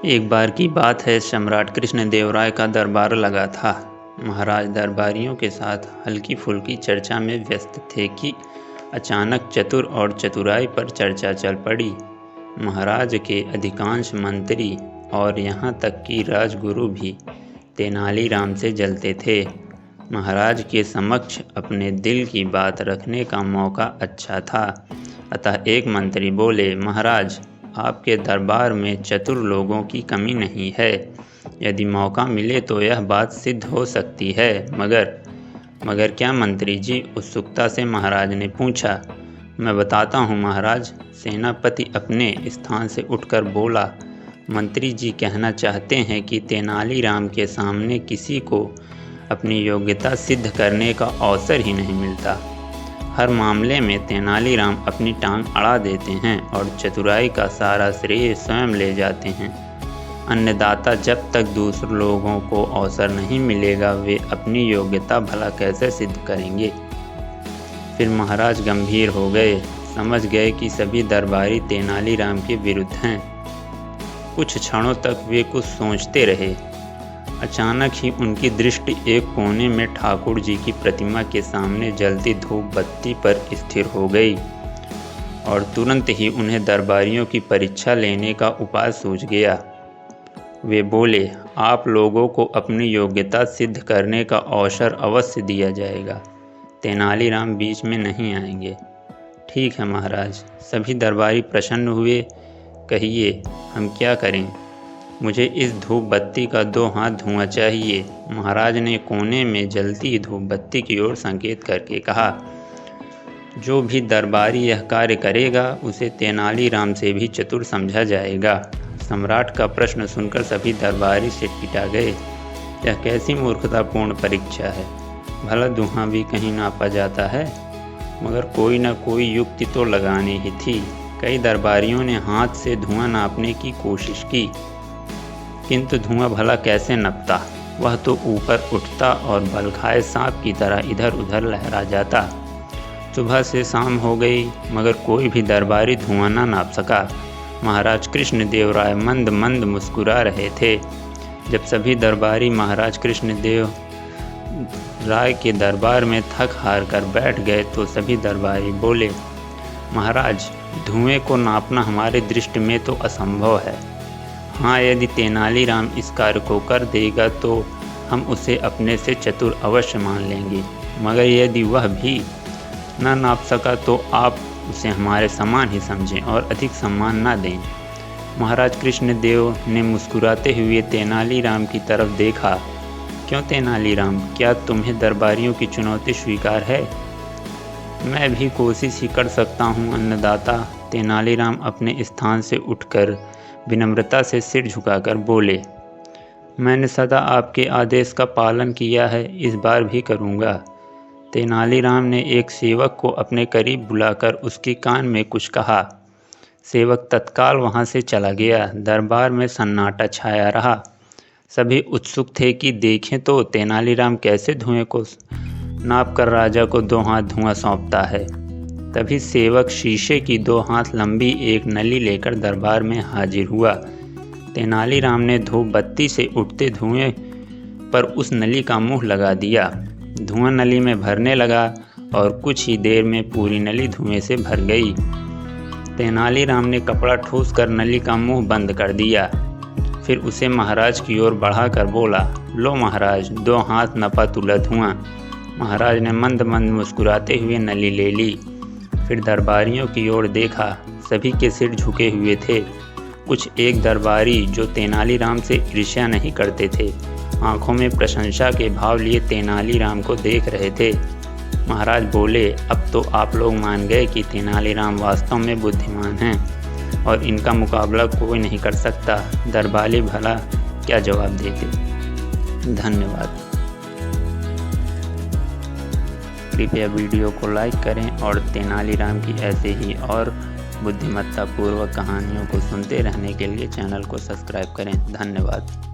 एक बार की बात है, सम्राट कृष्णदेवराय का दरबार लगा था। महाराज दरबारियों के साथ हल्की फुल्की चर्चा में व्यस्त थे कि अचानक चतुर और चतुराई पर चर्चा चल पड़ी। महाराज के अधिकांश मंत्री और यहाँ तक कि राजगुरु भी तेनालीराम से जलते थे। महाराज के समक्ष अपने दिल की बात रखने का मौका अच्छा था, अतः एक मंत्री बोले, महाराज, आपके दरबार में चतुर लोगों की कमी नहीं है। यदि मौका मिले तो यह बात सिद्ध हो सकती है। मगर क्या मंत्री जी? उत्सुकता से महाराज ने पूछा। मैं बताता हूँ महाराज, सेनापति अपने स्थान से उठकर बोला। मंत्री जी कहना चाहते हैं कि तेनालीराम के सामने किसी को अपनी योग्यता सिद्ध करने का अवसर ही नहीं मिलता। हर मामले में तेनालीराम अपनी टांग अड़ा देते हैं और चतुराई का सारा श्रेय स्वयं ले जाते हैं। अन्नदाता जब तक दूसरे लोगों को अवसर नहीं मिलेगा, वे अपनी योग्यता भला कैसे सिद्ध करेंगे? फिर महाराज गंभीर हो गए, समझ गए कि सभी दरबारी तेनालीराम के विरुद्ध हैं। कुछ क्षणों तक वे कुछ सोचते रहे। अचानक ही उनकी दृष्टि एक कोने में ठाकुर जी की प्रतिमा के सामने जलती धूप बत्ती पर स्थिर हो गई और तुरंत ही उन्हें दरबारियों की परीक्षा लेने का उपाय सूझ गया। वे बोले, आप लोगों को अपनी योग्यता सिद्ध करने का अवसर अवश्य दिया जाएगा। तेनालीराम बीच में नहीं आएंगे। ठीक है महाराज। सभी दरबारी प्रसन्न हुए। कहिए, हम क्या करें? मुझे इस धूप बत्ती का 2 हाथ धुआं चाहिए। महाराज ने कोने में जलती धूप बत्ती की ओर संकेत करके कहा। जो भी दरबारी यह कार्य करेगा, उसे तेनालीराम से भी चतुर समझा जाएगा। सम्राट का प्रश्न सुनकर सभी दरबारी सिटकिटा गए। यह कैसी मूर्खतापूर्ण परीक्षा है? भला धुआं भी कहीं नापा जाता है? मगर कोई न कोई युक्ति तो लगानी ही थी। कई दरबारियों ने हाथ से धुआं नापने की कोशिश की, किंतु धुआं भला कैसे नपता? वह तो ऊपर उठता और बल खाए सांप की तरह इधर उधर लहरा जाता। सुबह से शाम हो गई, मगर कोई भी दरबारी धुआं न नाप सका। महाराज कृष्णदेवराय मंद मंद मुस्कुरा रहे थे। जब सभी दरबारी महाराज कृष्णदेव राय के दरबार में थक हार कर बैठ गए तो सभी दरबारी बोले, महाराज, धुएं को नापना हमारे दृष्टि में तो असंभव है। हाँ, यदि तेनालीराम इस कार्य को कर देगा तो हम उसे अपने से चतुर अवश्य मान लेंगे। मगर यदि वह भी न नाप सका तो आप उसे हमारे समान ही समझें और अधिक सम्मान न दें। महाराज कृष्णदेव ने मुस्कुराते हुए तेनालीराम की तरफ देखा। क्यों तेनालीराम, क्या तुम्हें दरबारियों की चुनौती स्वीकार है? मैं भी कोशिश ही कर सकता हूँ अन्नदाता। तेनालीराम अपने स्थान से उठकर विनम्रता से सिर झुकाकर बोले, मैंने सदा आपके आदेश का पालन किया है, इस बार भी करूँगा। तेनालीराम ने एक सेवक को अपने करीब बुलाकर उसके कान में कुछ कहा। सेवक तत्काल वहाँ से चला गया। दरबार में सन्नाटा छाया रहा। सभी उत्सुक थे कि देखें तो तेनालीराम कैसे धुएं को नाप कर राजा को 2 हाथ धुआं सौंपता है। तभी सेवक शीशे की 2 हाथ लंबी एक नली लेकर दरबार में हाजिर हुआ। तेनालीराम ने धूप बत्ती से उठते धुएं पर उस नली का मुंह लगा दिया। धुआं नली में भरने लगा और कुछ ही देर में पूरी नली धुएं से भर गई। तेनालीराम ने कपड़ा ठूस कर नली का मुंह बंद कर दिया। फिर उसे महाराज की ओर बढ़ाकर बोला, लो महाराज, 2 हाथ नपा तुला धुआं। महाराज ने मंद मंद मुस्कुराते हुए नली ले ली। फिर दरबारियों की ओर देखा। सभी के सिर झुके हुए थे। कुछ एक दरबारी जो तेनालीराम से ईर्ष्या नहीं करते थे, आंखों में प्रशंसा के भाव लिए तेनालीराम को देख रहे थे। महाराज बोले, अब तो आप लोग मान गए कि तेनालीराम वास्तव में बुद्धिमान हैं और इनका मुकाबला कोई नहीं कर सकता। दरबारी भला क्या जवाब देते? धन्यवाद। कृपया वीडियो को लाइक करें और तेनालीराम की ऐसे ही और बुद्धिमत्तापूर्वक कहानियों को सुनते रहने के लिए चैनल को सब्सक्राइब करें। धन्यवाद।